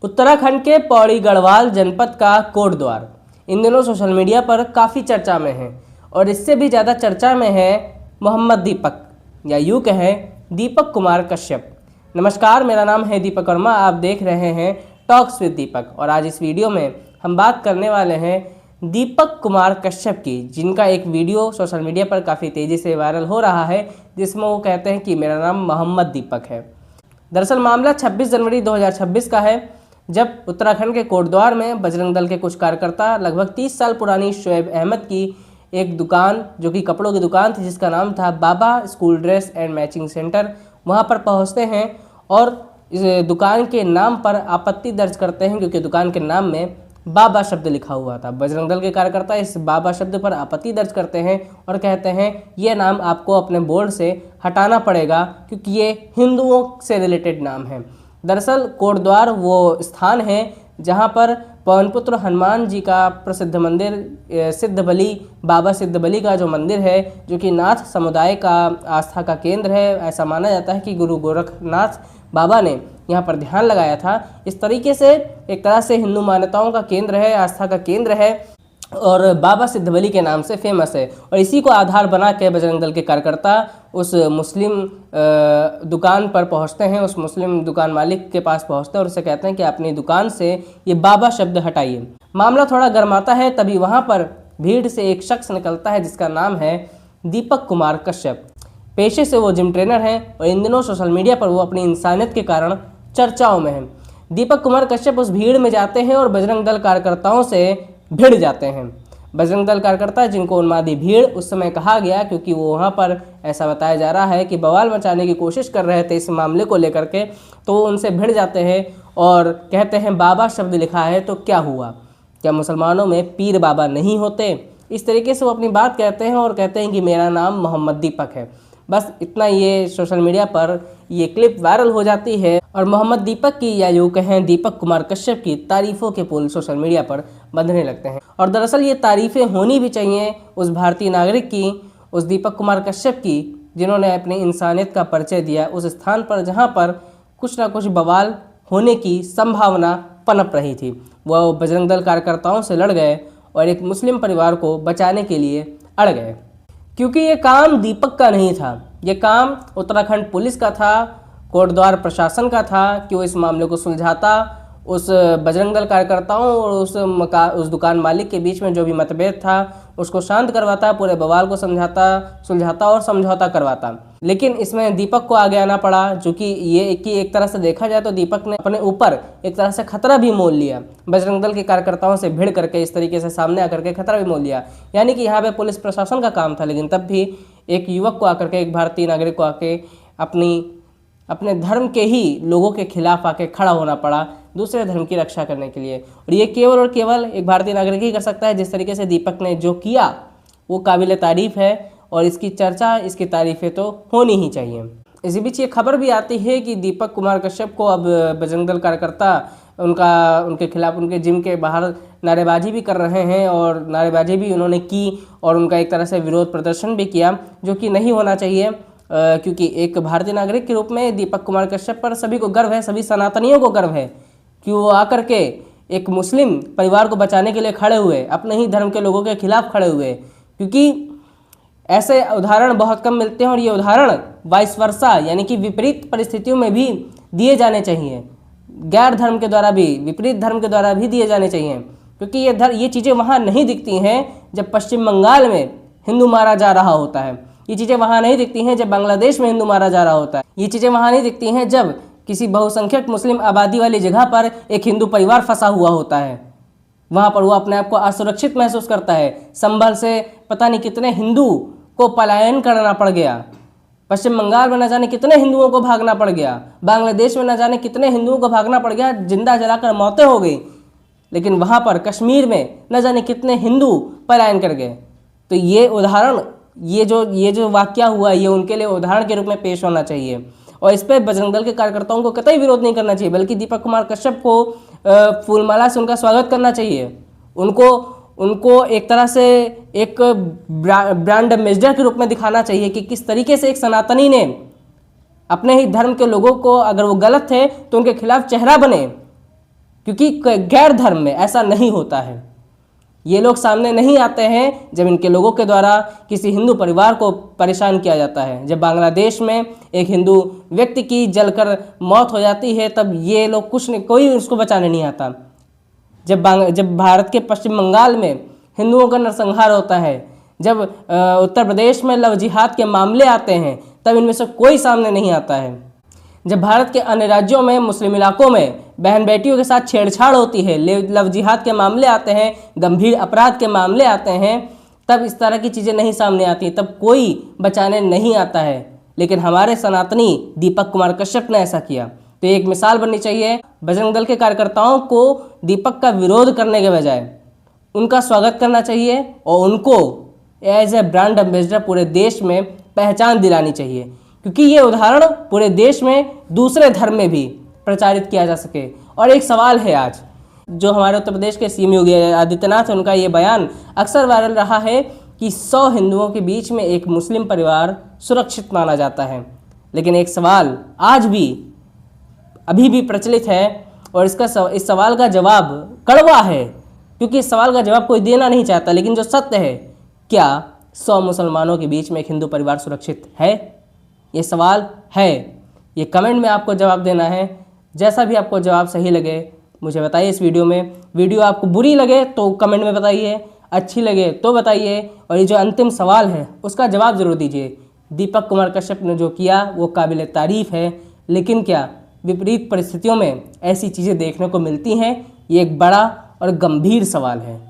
उत्तराखंड के पौड़ी गढ़वाल जनपद का कोटद्वार इन दिनों सोशल मीडिया पर काफ़ी चर्चा में है और इससे भी ज़्यादा चर्चा में है मोहम्मद दीपक या यूँ कहें दीपक कुमार कश्यप। नमस्कार, मेरा नाम है दीपक वर्मा, आप देख रहे हैं टॉक्स विद दीपक और आज इस वीडियो में हम बात करने वाले हैं दीपक कुमार कश्यप की, जिनका एक वीडियो सोशल मीडिया पर काफ़ी तेज़ी से वायरल हो रहा है जिसमें वो कहते हैं कि मेरा नाम मोहम्मद दीपक है। दरअसल मामला 26 जनवरी 2026 का है, जब उत्तराखंड के कोटद्वार में बजरंग दल के कुछ कार्यकर्ता लगभग 30 साल पुरानी शोएब अहमद की एक दुकान, जो कि कपड़ों की दुकान थी जिसका नाम था Baba school dress and matching centre, वहां पर पहुंचते हैं और इस दुकान के नाम पर आपत्ति दर्ज करते हैं क्योंकि दुकान के नाम में बाबा शब्द लिखा हुआ था। बजरंग दल के कार्यकर्ता इस बाबा शब्द पर आपत्ति दर्ज करते हैं और कहते हैं ये नाम आपको अपने बोर्ड से हटाना पड़ेगा क्योंकि ये हिंदुओं से रिलेटेड नाम है। दरअसल कोटद्वार वो स्थान है जहाँ पर पवनपुत्र हनुमान जी का प्रसिद्ध मंदिर सिद्धबली बाबा सिद्धबली का जो मंदिर है, जो कि नाथ समुदाय का आस्था का केंद्र है। ऐसा माना जाता है कि गुरु गोरखनाथ बाबा ने यहाँ पर ध्यान लगाया था। इस तरीके से एक तरह से हिंदू मान्यताओं का केंद्र है, आस्था का केंद्र है और बाबा सिद्धबली के नाम से फेमस है। और इसी को आधार बना के बजरंग दल के कार्यकर्ता उस मुस्लिम दुकान पर पहुंचते हैं, उस मुस्लिम दुकान मालिक के पास पहुंचते हैं और उससे कहते हैं कि अपनी दुकान से ये बाबा शब्द हटाइए। मामला थोड़ा गर्माता है, तभी वहां पर भीड़ से एक शख्स निकलता है जिसका नाम है दीपक कुमार कश्यप। पेशे से वो जिम ट्रेनर हैं और इन दिनों सोशल मीडिया पर वो अपनी इंसानियत के कारण चर्चाओं में हैं। दीपक कुमार कश्यप उस भीड़ में जाते हैं और बजरंग दल कार्यकर्ताओं से भिड़ जाते हैं। बजरंग दल कार्यकर्ता, जिनको उन्मादी भीड़ उस समय कहा गया क्योंकि वो वहाँ पर ऐसा बताया जा रहा है कि बवाल मचाने की कोशिश कर रहे थे इस मामले को लेकर के, तो वो उनसे भिड़ जाते हैं और कहते हैं बाबा शब्द लिखा है तो क्या हुआ, क्या मुसलमानों में पीर बाबा नहीं होते। इस तरीके से वो अपनी बात कहते हैं और कहते हैं कि मेरा नाम मोहम्मद दीपक है। बस इतना ये सोशल मीडिया पर ये क्लिप वायरल हो जाती है और मोहम्मद दीपक की या यूँ कहें दीपक कुमार कश्यप की तारीफ़ों के पुल सोशल मीडिया पर बंधने लगते हैं। और दरअसल ये तारीफ़ें होनी भी चाहिए उस भारतीय नागरिक की, उस दीपक कुमार कश्यप की, जिन्होंने अपनी इंसानियत का परिचय दिया उस स्थान पर जहाँ पर कुछ ना कुछ बवाल होने की संभावना पनप रही थी। वह बजरंग दल कार्यकर्ताओं से लड़ गए और एक मुस्लिम परिवार को बचाने के लिए अड़ गए, क्योंकि ये काम दीपक का नहीं था, ये काम उत्तराखंड पुलिस का था, कोटद्वार प्रशासन का था कि वो इस मामले को सुलझाता। उस बजरंग दल कार्यकर्ताओं और उस दुकान मालिक के बीच में जो भी मतभेद था उसको शांत करवाता, पूरे बवाल को सुलझाता और समझौता करवाता। लेकिन इसमें दीपक को आगे आना पड़ा, जो कि ये कि एक तरह से देखा जाए तो दीपक ने अपने ऊपर एक तरह से खतरा भी मोल लिया। बजरंग दल के कार्यकर्ताओं से भिड़ करके इस तरीके से सामने आकर के खतरा भी मोल लिया। यानी कि यहाँ पे पुलिस प्रशासन का काम था, लेकिन तब भी एक युवक को आकर के, एक भारतीय नागरिक को आके अपने धर्म के ही लोगों के खिलाफ आके खड़ा होना पड़ा दूसरे धर्म की रक्षा करने के लिए। और ये केवल और केवल एक भारतीय नागरिक ही कर सकता है। जिस तरीके से दीपक ने जो किया वो काबिल तारीफ़ है और इसकी चर्चा, इसकी तारीफ़ें तो होनी ही चाहिए। इसी बीच ये खबर भी आती है कि दीपक कुमार कश्यप को अब बजरंग दल कार्यकर्ता उनके खिलाफ उनके जिम के बाहर नारेबाजी भी कर रहे हैं और नारेबाजी भी उन्होंने की और उनका एक तरह से विरोध प्रदर्शन भी किया, जो कि नहीं होना चाहिए। क्योंकि एक भारतीय नागरिक के रूप में दीपक कुमार कश्यप पर सभी को गर्व है, सभी सनातनियों को गर्व है कि वो आकर के एक मुस्लिम परिवार को बचाने के लिए खड़े हुए, अपने ही धर्म के लोगों के खिलाफ खड़े हुए। क्योंकि ऐसे उदाहरण बहुत कम मिलते हैं और ये उदाहरण वाइस वर्सा यानी कि विपरीत परिस्थितियों में भी दिए जाने चाहिए, गैर धर्म के द्वारा भी, विपरीत धर्म के द्वारा भी दिए जाने चाहिए। क्योंकि ये चीज़ें वहाँ नहीं दिखती हैं जब पश्चिम बंगाल में हिंदू मारा जा रहा होता है, ये चीज़ें वहाँ नहीं दिखती हैं जब बांग्लादेश में हिंदू मारा जा रहा होता है, ये चीज़ें वहाँ नहीं दिखती हैं जब किसी बहुसंख्यक मुस्लिम आबादी वाली जगह पर एक हिंदू परिवार फंसा हुआ होता है। वहाँ पर वो अपने आप को असुरक्षित महसूस करता है। संभल से पता नहीं कितने हिंदू को पलायन करना पड़ गया, पश्चिम बंगाल में न जाने कितने हिंदुओं को भागना पड़ गया, बांग्लादेश में न जाने कितने हिंदुओं को भागना पड़ गया, जिंदा जलाकर मौतें हो गई। लेकिन वहाँ पर कश्मीर में न जाने कितने हिंदू पलायन कर गए। तो ये उदाहरण, ये जो वाकया हुआ, ये उनके लिए उदाहरण के रूप में पेश होना चाहिए और इस पर बजरंग दल के कार्यकर्ताओं को कतई विरोध नहीं करना चाहिए, बल्कि दीपक कुमार कश्यप को फूलमाला से उनका स्वागत करना चाहिए। उनको एक तरह से एक ब्रांड एम्बेसडर के रूप में दिखाना चाहिए कि किस तरीके से एक सनातनी ने अपने ही धर्म के लोगों को, अगर वो गलत थे तो उनके खिलाफ चेहरा बने, क्योंकि गैर धर्म में ऐसा नहीं होता है। ये लोग सामने नहीं आते हैं जब इनके लोगों के द्वारा किसी हिंदू परिवार को परेशान किया जाता है। जब बांग्लादेश में एक हिंदू व्यक्ति की जलकर मौत हो जाती है तब ये लोग कोई उसको बचाने नहीं आता। जब भारत के पश्चिम बंगाल में हिंदुओं का नरसंहार होता है, जब उत्तर प्रदेश में लव जिहाद के मामले आते हैं तब इनमें से कोई सामने नहीं आता है। जब भारत के अन्य राज्यों में मुस्लिम इलाकों में बहन बेटियों के साथ छेड़छाड़ होती है, लव जिहाद के मामले आते हैं, गंभीर अपराध के मामले आते हैं, तब इस तरह की चीज़ें नहीं सामने आती, तब कोई बचाने नहीं आता है। लेकिन हमारे सनातनी दीपक कुमार कश्यप ने ऐसा किया। तो एक मिसाल बननी चाहिए। बजरंग दल के कार्यकर्ताओं को दीपक का विरोध करने के बजाय उनका स्वागत करना चाहिए और उनको एज ए ब्रांड एम्बेसडर पूरे देश में पहचान दिलानी चाहिए, क्योंकि ये उदाहरण पूरे देश में दूसरे धर्म में भी प्रचारित किया जा सके। और एक सवाल है आज, जो हमारे उत्तर प्रदेश के सीएम योगी आदित्यनाथ है, उनका ये बयान अक्सर वायरल रहा है कि 100 हिंदुओं के बीच में एक मुस्लिम परिवार सुरक्षित माना जाता है। लेकिन एक सवाल आज भी अभी भी प्रचलित है और इस सवाल का जवाब कड़वा है, क्योंकि इस सवाल का जवाब कोई देना नहीं चाहता। लेकिन जो सत्य है, क्या 100 मुसलमानों के बीच में एक हिंदू परिवार सुरक्षित है? ये सवाल है, ये कमेंट में आपको जवाब देना है। जैसा भी आपको जवाब सही लगे मुझे बताइए इस वीडियो में। वीडियो आपको बुरी लगे तो कमेंट में बताइए, अच्छी लगे तो बताइए। और ये जो अंतिम सवाल है उसका जवाब ज़रूर दीजिए। दीपक कुमार कश्यप ने जो किया वो काबिल तारीफ़ है, लेकिन क्या विपरीत परिस्थितियों में ऐसी चीज़ें देखने को मिलती हैं? ये एक बड़ा और गंभीर सवाल है।